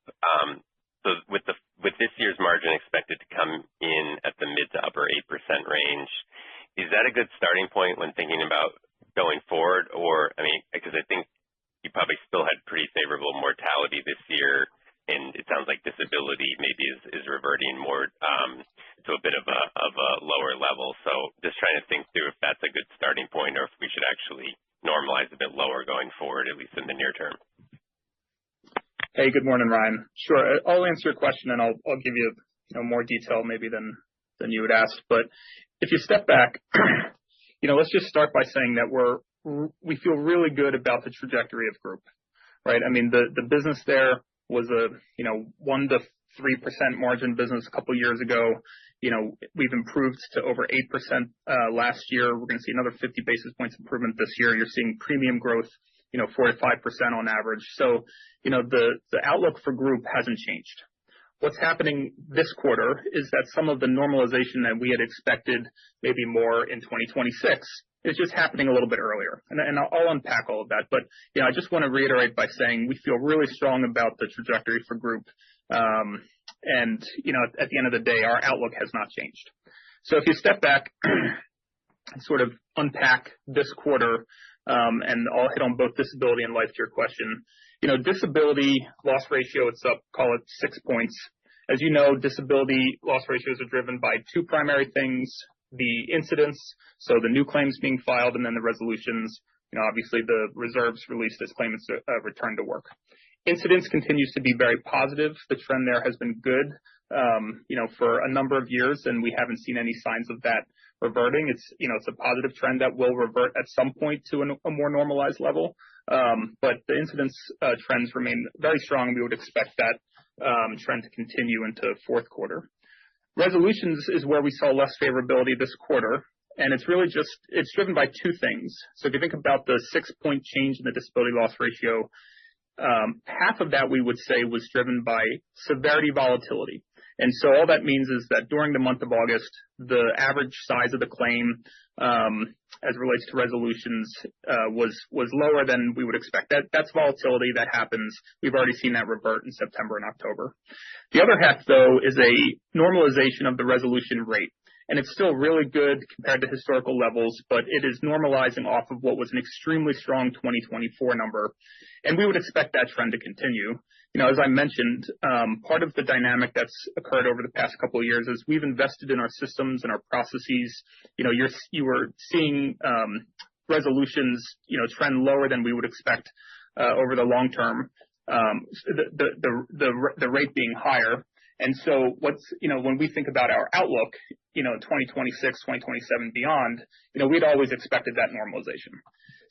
So with this year's margin expected to come in at the mid to upper 8% range, is that a good starting point when thinking about going forward? Or, because I think you probably still had pretty favorable mortality this year, and it sounds like disability maybe is reverting more to a bit of a lower level. So just trying to think through if that's a good starting point or if we should actually normalize a bit lower going forward, at least in the near term. Hey, good morning, Ryan. Sure. I'll answer your question and I'll give you more detail maybe than you had asked. But if you step back, let's just start by saying that we feel really good about the trajectory of group, right? I mean, the business there was a 1 to 3% margin business a couple of years ago. We've improved to over 8% last year. We're going to see another 50 basis points improvement this year. You're seeing premium growth, 4 to 5% on average. So, the outlook for group hasn't changed. What's happening this quarter is that some of the normalization that we had expected maybe more in 2026 is just happening a little bit earlier. And I'll unpack all of that. But, I just want to reiterate by saying we feel really strong about the trajectory for group. And, at the end of the day, our outlook has not changed. So if you step back and sort of unpack this quarter, and I'll hit on both disability and life to your question. Disability loss ratio, it's up, call it 6 points. As you know, disability loss ratios are driven by two primary things, the incidence, so the new claims being filed, and then the resolutions, obviously the reserves released as claimants return to work. Incidence continues to be very positive. The trend there has been good, for a number of years, and we haven't seen any signs of that reverting. It's a positive trend that will revert at some point to a more normalized level. But the incidence trends remain very strong. We would expect that trend to continue into fourth quarter. Resolutions is where we saw less favorability this quarter, and it's really it's driven by two things. So if you think about the 6-point change in the disability loss ratio, half of that we would say was driven by severity volatility. And so all that means is that during the month of August, the average size of the claim, as it relates to resolutions, was lower than we would expect. That's volatility that happens. We've already seen that revert in September and October. The other half, though, is a normalization of the resolution rate. And it's still really good compared to historical levels, but it is normalizing off of what was an extremely strong 2024 number. And we would expect that trend to continue. As I mentioned, part of the dynamic that's occurred over the past couple of years is we've invested in our systems and our processes. You were seeing resolutions, trend lower than we would expect over the long term, the rate being higher. And so when we think about our outlook, 2026, 2027 beyond, we'd always expected that normalization.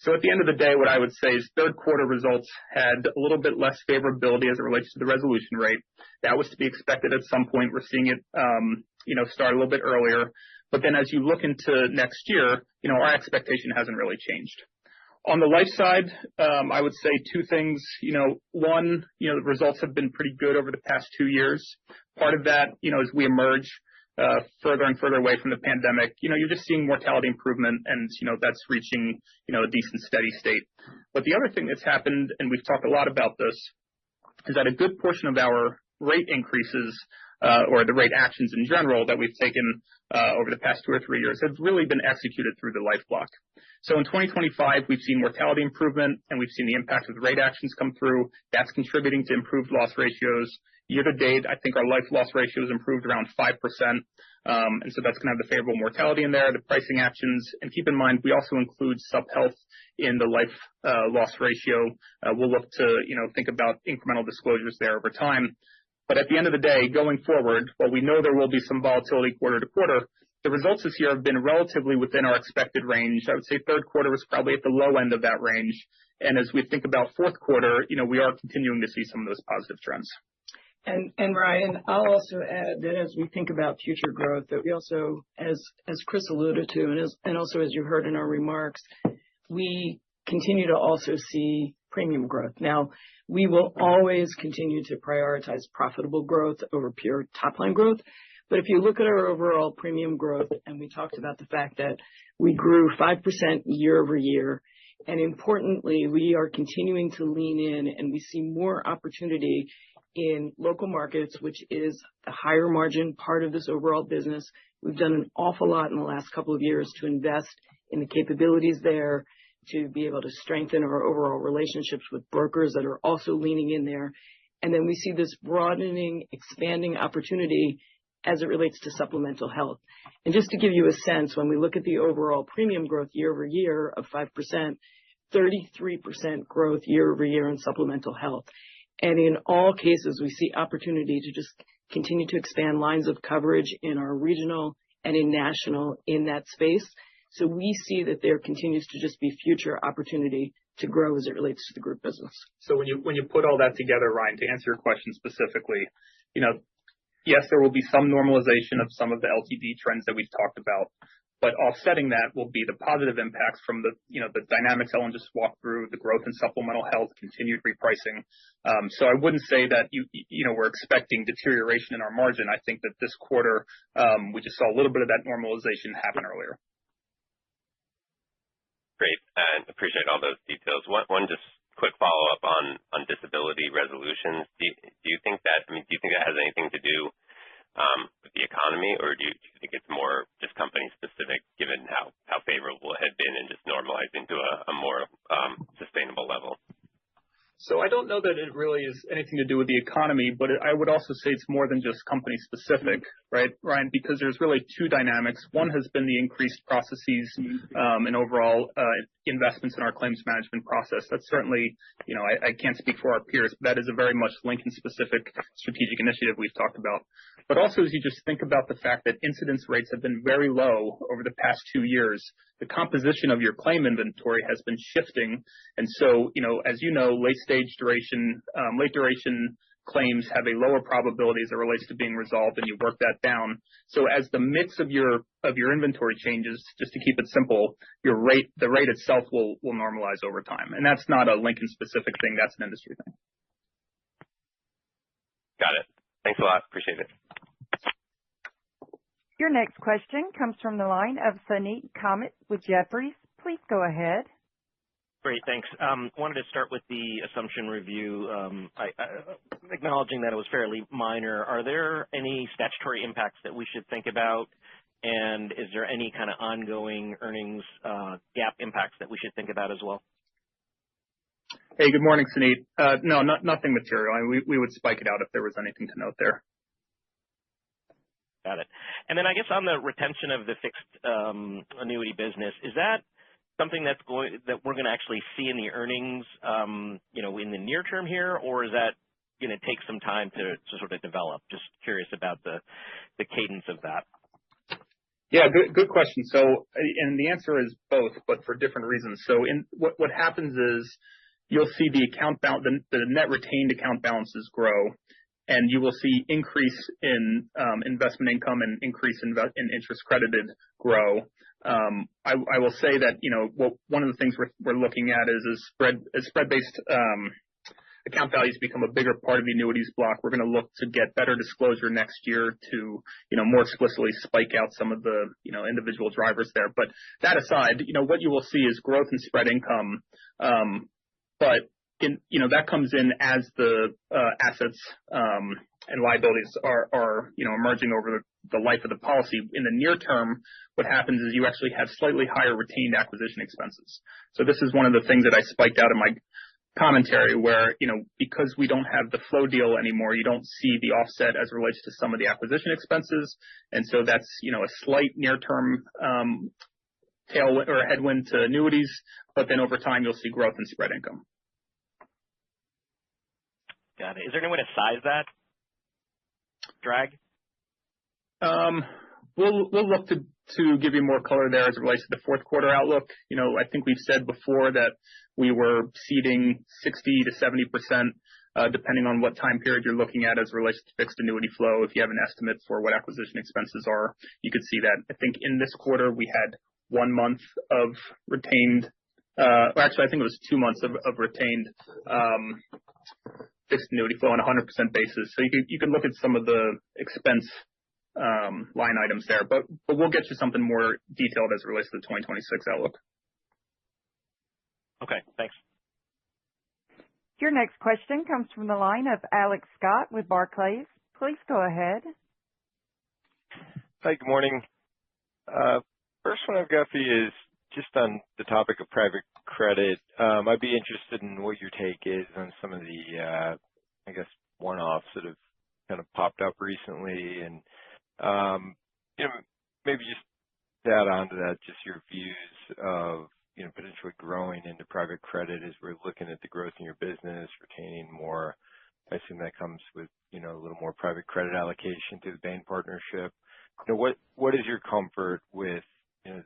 So at the end of the day, what I would say is third quarter results had a little bit less favorability as it relates to the resolution rate. That was to be expected at some point. We're seeing it, start a little bit earlier. But then as you look into next year, our expectation hasn't really changed. On the life side, I would say two things. One, the results have been pretty good over the past 2 years. Part of that, as we emerge further and further away from the pandemic, you're just seeing mortality improvement, and that's reaching a decent steady state. But the other thing that's happened, and we've talked a lot about this, is that a good portion of our rate increases or the rate actions in general that we've taken over the past 2 or 3 years have really been executed through the life block. So in 2025, we've seen mortality improvement, and we've seen the impact of the rate actions come through. That's contributing to improved loss ratios. Year to date, I think our life loss ratio has improved around 5%. And so that's going to have the favorable mortality in there, the pricing actions. And keep in mind, we also include sub-health in the life loss ratio. We'll look to, think about incremental disclosures there over time. But at the end of the day, going forward, while we know there will be some volatility quarter to quarter, the results this year have been relatively within our expected range. I would say third quarter was probably at the low end of that range. And as we think about fourth quarter, we are continuing to see some of those positive trends. And Ryan, I'll also add that as we think about future growth, that we also, as Chris alluded to, and also as you heard in our remarks, we continue to also see premium growth. Now, we will always continue to prioritize profitable growth over pure top-line growth. But if you look at our overall premium growth, and we talked about the fact that we grew 5% year over year, and importantly, we are continuing to lean in, and we see more opportunity in local markets, which is the higher margin part of this overall business. We've done an awful lot in the last couple of years to invest in the capabilities there, to be able to strengthen our overall relationships with brokers that are also leaning in there. And then we see this broadening, expanding opportunity as it relates to supplemental health. And just to give you a sense, when we look at the overall premium growth year over year of 5%, 33% growth year over year in supplemental health. And in all cases, we see opportunity to just continue to expand lines of coverage in our regional and in national in that space. So we see that there continues to just be future opportunity to grow as it relates to the group business. So when you put all that together, Ryan, to answer your question specifically, yes, there will be some normalization of some of the LTD trends that we've talked about, but offsetting that will be the positive impacts from the dynamics Ellen just walked through, the growth in supplemental health, continued repricing. So I wouldn't say that we're expecting deterioration in our margin. I think that this quarter we just saw a little bit of that normalization happen earlier. Great, and appreciate all those details. One just quick follow-up on disability resolutions. Do you think that has anything to do with the economy, or do you think it's more just company specific, given how favorable it had been and just normalizing to a more sustainable level? So I don't know that it really is anything to do with the economy, but I would also say it's more than just company specific, right, Ryan? Because there's really two dynamics. One has been the increased processes and overall investments in our claims management process. That's certainly, I can't speak for our peers, but that is a very much Lincoln specific strategic initiative we've talked about. But also, as you just think about the fact that incidence rates have been very low over the past 2 years, the composition of your claim inventory has been shifting. And so, as you know, late duration claims have a lower probability as it relates to being resolved, and you work that down. So as the mix of your inventory changes, just to keep it simple, the rate itself will normalize over time. And that's not a Lincoln specific thing, that's an industry thing. Got it. Thanks a lot. Appreciate it. Your next question comes from the line of Suneet Kamath with Jefferies. Please go ahead. Great, thanks. Wanted to start with the assumption review. Acknowledging that it was fairly minor, are there any statutory impacts that we should think about? And is there any kind of ongoing earnings gap impacts that we should think about as well? Hey, good morning, Suneet. No, nothing material. I mean, we would spike it out if there was anything to note there. Got it. And then I guess on the retention of the fixed annuity business, is that something that we're going to actually see in the earnings, in the near term here, or is that going to take some time to sort of develop? Just curious about the cadence of that. Yeah, good question. So, and the answer is both, but for different reasons. So, what happens is you'll see the net retained account balances grow, and you will see increase in investment income and increase in interest credited grow. I will say that one of the things we're looking at is spread-based account values become a bigger part of the annuities block. We're going to look to get better disclosure next year to more explicitly spike out some of the individual drivers there. But that aside, what you will see is growth in spread income, but that comes in as the assets and liabilities are emerging over the life of the policy. In the near term, what happens is you actually have slightly higher retained acquisition expenses. So this is one of the things that I spiked out in my commentary where, because we don't have the flow deal anymore, you don't see the offset as it relates to some of the acquisition expenses. And so that's, a slight near-term tailwind or headwind to annuities, but then over time you'll see growth in spread income. Got it. Is there any way to size that drag? We'll look to give you more color there as it relates to the fourth quarter outlook. I think we've said before that we were ceding 60 to 70%, depending on what time period you're looking at as it relates to fixed annuity flow. If you have an estimate for what acquisition expenses are, you could see that. I think in this quarter we had 1 month of retained, actually I think it was 2 months of retained fixed annuity flow on a 100% basis. So you can look at some of the expense line items there, but we'll get you something more detailed as it relates to the 2026 outlook. Okay, thanks. Your next question comes from the line of Alex Scott with Barclays. Please go ahead. Hi, good morning. First one I've got for you is just on the topic of private credit. I'd be interested in what your take is on some of the, one-offs that have kind of popped up recently, and maybe just to add on to that, just your views of potentially growing into private credit as we're looking at the growth in your business, retaining more. I assume that comes with a little more private credit allocation to the Bain partnership. What is your comfort with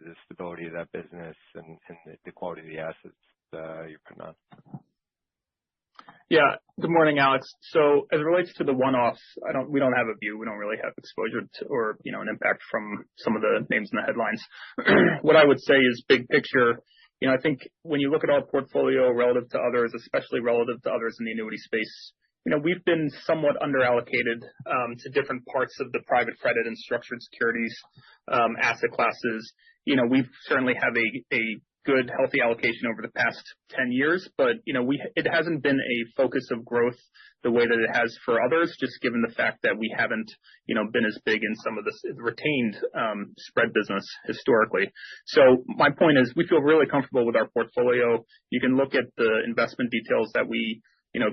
the stability of that business and the quality of the assets you're putting on. Yeah. Good morning, Alex. So as it relates to the one-offs, we don't have a view. We don't really have exposure to, or, an impact from some of the names in the headlines. What I would say is big picture. I think when you look at our portfolio relative to others, especially relative to others in the annuity space, we've been somewhat underallocated to different parts of the private credit and structured securities asset classes. We certainly have a good, healthy allocation over the past 10 years, but it hasn't been a focus of growth the way that it has for others, just given the fact that we haven't been as big in some of this retained spread business historically. So my point is, we feel really comfortable with our portfolio. You can look at the investment details that we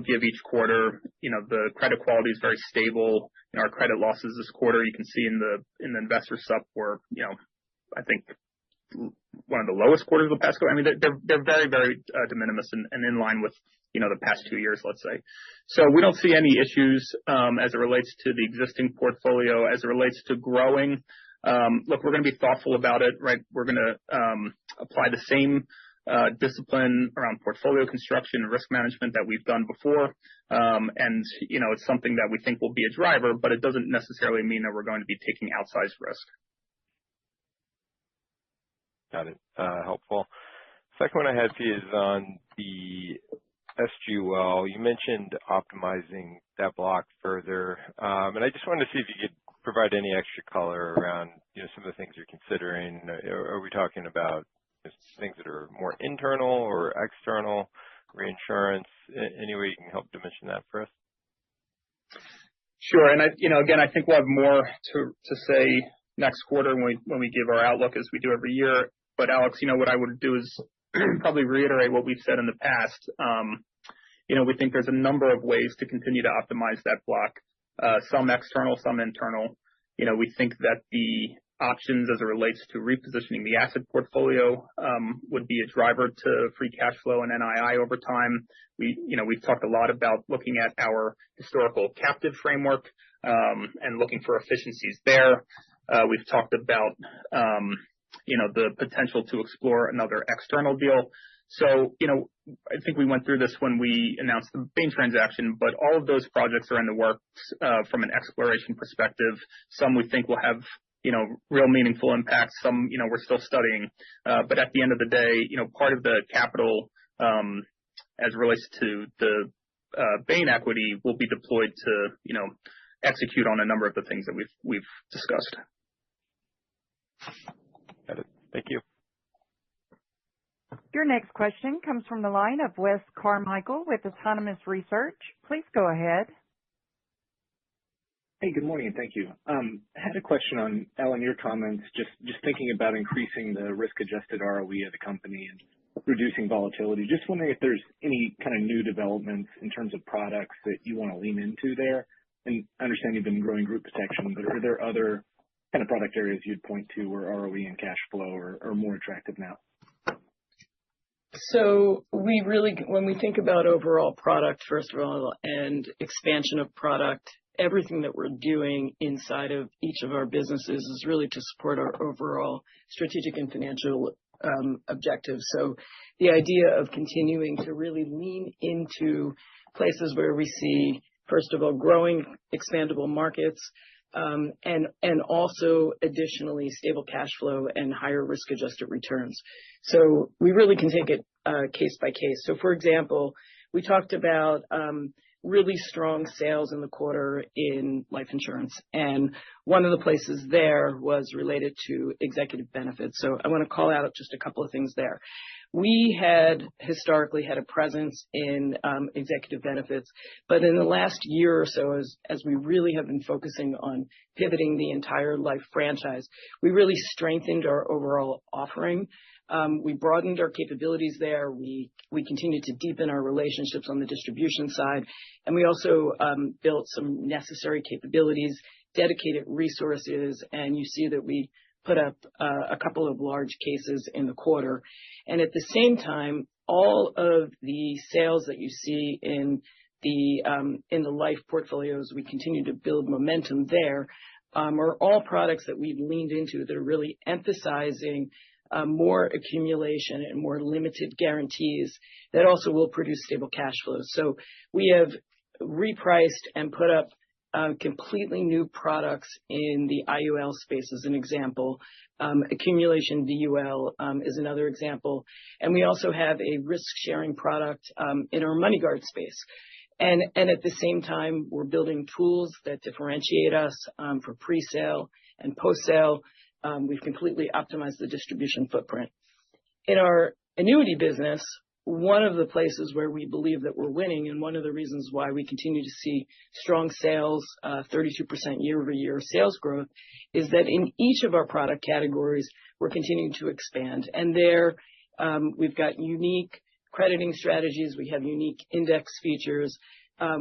give each quarter. The credit quality is very stable. Our credit losses this quarter, you can see in the investor sup, were I think one of the lowest quarters of the past quarter. I mean, they're very, very de minimis and in line with the past 2 years, let's say. So we don't see any issues as it relates to the existing portfolio. As it relates to growing, look, we're going to be thoughtful about it, right? We're going to apply the same discipline around portfolio construction and risk management that we've done before. And it's something that we think will be a driver, but it doesn't necessarily mean that we're going to be taking outsized risk. Got it. Helpful. Second one I had for you is on the SGUL. You mentioned optimizing that block further. And I just wanted to see if you could provide any extra color around, some of the things you're considering. Are we talking about just things that are more internal or external, reinsurance? Any way you can help dimension that for us? Sure. And again, I think we'll have more to say next quarter when we give our outlook, as we do every year. But Alex, what I would do is probably reiterate what we've said in the past. We think there's a number of ways to continue to optimize that block, some external, some internal. We think that the options as it relates to repositioning the asset portfolio would be a driver to free cash flow and NII over time. We've talked a lot about looking at our historical captive framework and looking for efficiencies there. We've talked about the potential to explore another external deal. So, I think we went through this when we announced the Bain transaction, but all of those projects are in the works from an exploration perspective. Some we think will have, real meaningful impacts. Some, we're still studying. But at the end of the day, part of the capital as it relates to the Bain equity will be deployed to, execute on a number of the things that we've discussed. Got it. Thank you. Your next question comes from the line of Wes Carmichael with Autonomous Research. Please go ahead. Hey, good morning, and thank you. I had a question on, Ellen, your comments, just thinking about increasing the risk-adjusted ROE of the company and reducing volatility. Just wondering if there's any kind of new developments in terms of products that you want to lean into there. And I understand you've been growing group protection, but are there other kind of product areas you'd point to where ROE and cash flow are more attractive now? So when we think about overall product, first of all, and expansion of product, everything that we're doing inside of each of our businesses is really to support our overall strategic and financial objectives. So the idea of continuing to really lean into places where we see, first of all, growing expandable markets, and also additionally stable cash flow and higher risk-adjusted returns. So we really can take it case by case. So, for example, we talked about really strong sales in the quarter in life insurance, and one of the places there was related to executive benefits. So I want to call out just a couple of things there. We had historically had a presence in executive benefits, but in the last year or so, as we really have been focusing on pivoting the entire life franchise, we really strengthened our overall offering. We broadened our capabilities there. We continued to deepen our relationships on the distribution side, and we also built some necessary capabilities, dedicated resources, and you see that we put up a couple of large cases in the quarter. And at the same time, all of the sales that you see in the life portfolios, we continue to build momentum there. are all products that we've leaned into that are really emphasizing more accumulation and more limited guarantees that also will produce stable cash flows. So we have repriced and put up completely new products in the IUL space as an example. Accumulation VUL is another example. And we also have a risk-sharing product in our MoneyGuard space. And at the same time, we're building tools that differentiate us for pre-sale and post-sale. We've completely optimized the distribution footprint. In our annuity business, one of the places where we believe that we're winning, and one of the reasons why we continue to see strong sales, 32% year-over-year sales growth, is that in each of our product categories, we're continuing to expand. And there, we've got unique crediting strategies. We have unique index features.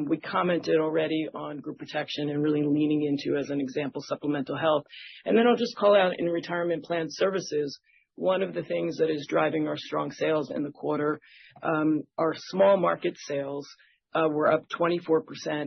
We commented already on group protection and really leaning into, as an example, supplemental health. And then I'll just call out in retirement plan services, one of the things that is driving our strong sales in the quarter, our small market sales were up 24%.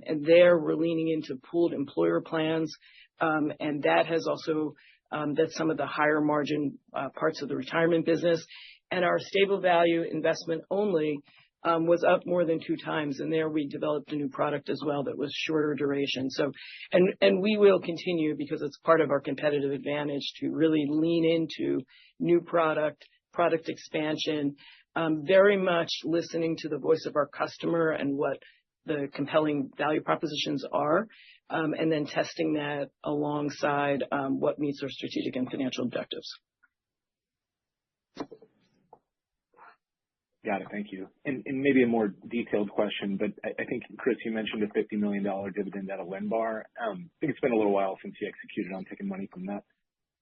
And there we're leaning into pooled employer plans. And that has also, that's some of the higher margin parts of the retirement business. And our stable value investment only was up more than 2 times. And there we developed a new product as well that was shorter duration. So, and we will continue, because it's part of our competitive advantage, to really lean into new product expansion, very much listening to the voice of our customer and what the compelling value propositions are, and then testing that alongside what meets our strategic and financial objectives. Got it. Thank you. And maybe a more detailed question, but I think, Chris, you mentioned a $50 million dividend out of Linbar. I think it's been a little while since you executed on taking money from that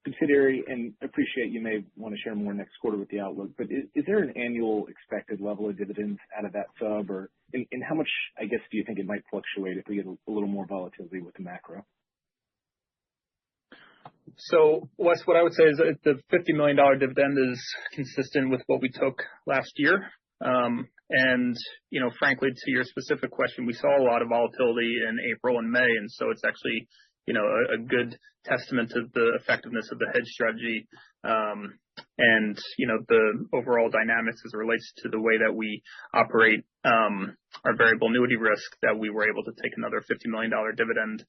subsidiary, and appreciate you may want to share more next quarter with the outlook, but is there an annual expected level of dividends out of that sub, or and how much, I guess, do you think it might fluctuate if we get a little more volatility with the macro? So, Wes, what I would say is that the $50 million dividend is consistent with what we took last year. And, frankly, to your specific question, we saw a lot of volatility in April and May. And so it's actually, a good testament to the effectiveness of the hedge strategy, and, the overall dynamics as it relates to the way that we operate our variable annuity risk, that we were able to take another $50 million dividend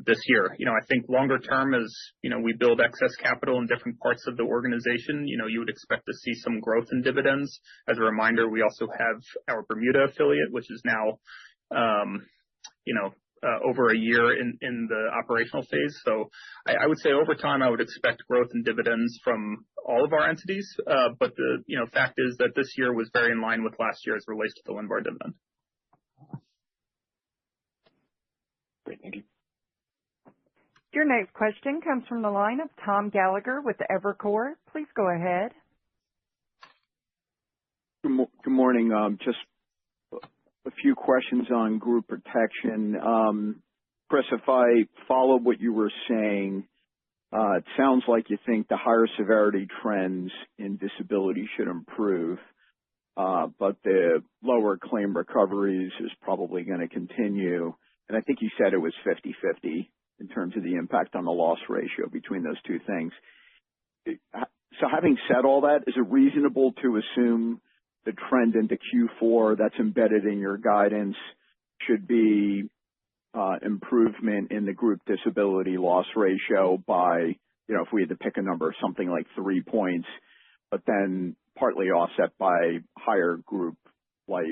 this year. I think longer term, as we build excess capital in different parts of the organization, you would expect to see some growth in dividends. As a reminder, we also have our Bermuda affiliate, which is now over a year in the operational phase. So I would say over time, I would expect growth in dividends from all of our entities. But the fact is that this year was very in line with last year as it relates to the Linbar dividend. Great. Thank you. Your next question comes from the line of Tom Gallagher with Evercore. Please go ahead. Good morning. Just a few questions on group protection. Chris, if I follow what you were saying, it sounds like you think the higher severity trends in disability should improve, but the lower claim recoveries is probably going to continue. And I think you said it was 50-50 in terms of the impact on the loss ratio between those two things. So having said all that, is it reasonable to assume the trend into Q4 that's embedded in your guidance should be improvement in the group disability loss ratio by, if we had to pick a number, something like 3 points, but then partly offset by higher group life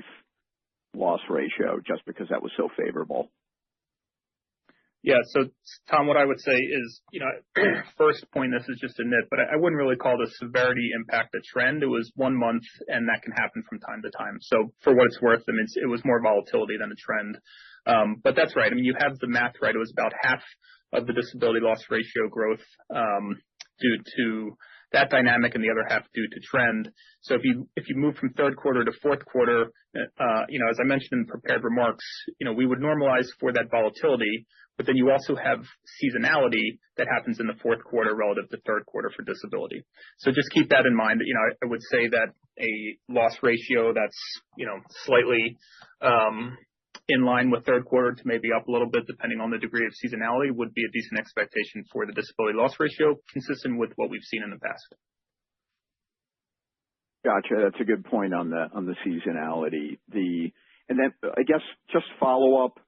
loss ratio just because that was so favorable? Yeah. So, Tom, what I would say is, first point, this is just a nit, but I wouldn't really call the severity impact a trend. It was 1 month, and that can happen from time to time. So for what it's worth, it was more volatility than a trend. But that's right. You have the math right. It was about half of the disability loss ratio growth due to that dynamic, and the other half due to trend. So if you move from third quarter to fourth quarter, as I mentioned in prepared remarks, we would normalize for that volatility, but then you also have seasonality that happens in the fourth quarter relative to third quarter for disability. So just keep that in mind. I would say that a loss ratio that's, slightly in line with third quarter to maybe up a little bit, depending on the degree of seasonality, would be a decent expectation for the disability loss ratio, consistent with what we've seen in the past. Gotcha. That's a good point on the seasonality. And then I guess just follow up,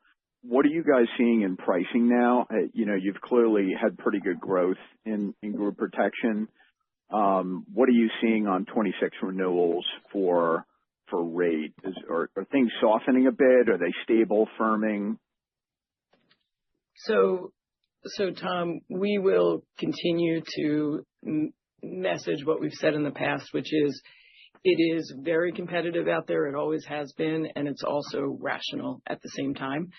what are you guys seeing in pricing now? You've clearly had pretty good growth in group protection. What are you seeing on 26 renewals for rate? Are things softening a bit? Are they stable, firming? So Tom, we will continue to message what we've said in the past, which is it is very competitive out there. It always has been, and it's also rational at the same time.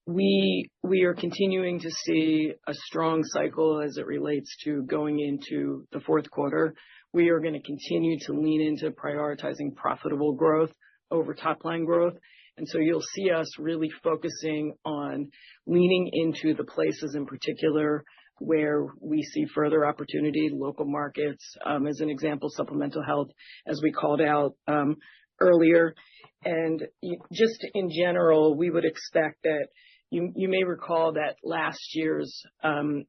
We are continuing to see a strong cycle as it relates to going into the fourth quarter. We are going to continue to lean into prioritizing profitable growth over top line growth. And so you'll see us really focusing on leaning into the places in particular where we see further opportunity, local markets, as an example, supplemental health, as we called out earlier. And just in general, we would expect that you may recall that last year's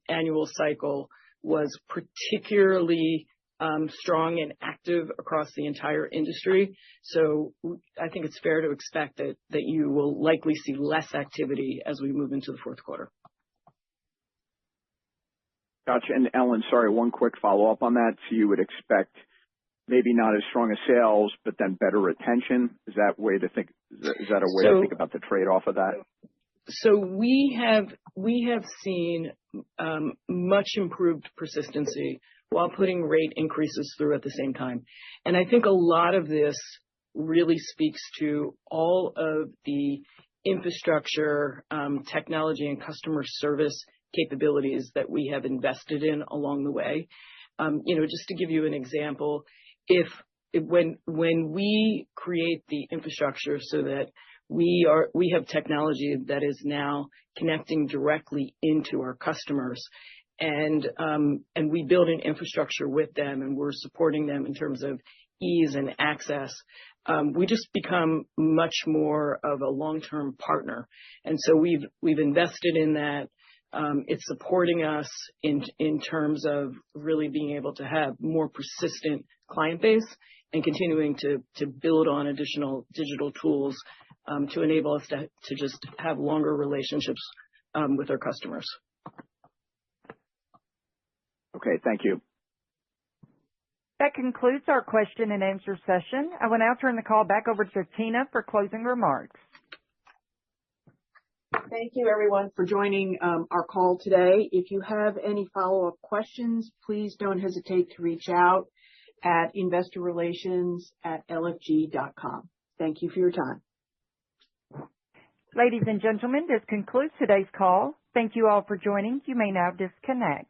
annual cycle was particularly strong and active across the entire industry. So I think it's fair to expect that you will likely see less activity as we move into the fourth quarter. Gotcha. And Ellen, sorry, one quick follow-up on that. So you would expect maybe not as strong as sales, but then better retention? Is that a way to think about the trade-off of that? So we have seen much improved persistency while putting rate increases through at the same time. And I think a lot of this really speaks to all of the infrastructure, technology, and customer service capabilities that we have invested in along the way. Just to give you an example, when we create the infrastructure so that we have technology that is now connecting directly into our customers, and we build an infrastructure with them, and we're supporting them in terms of ease and access, we just become much more of a long-term partner. And so we've invested in that. It's supporting us in terms of really being able to have more persistent client base and continuing to build on additional digital tools to enable us to just have longer relationships with our customers. Okay, thank you. That concludes our question and answer session. I will now turn the call back over to Tina for closing remarks. Thank you, everyone, for joining our call today. If you have any follow-up questions, please don't hesitate to reach out at investorrelations@lfg.com. Thank you for your time. Ladies and gentlemen, this concludes today's call. Thank you all for joining. You may now disconnect.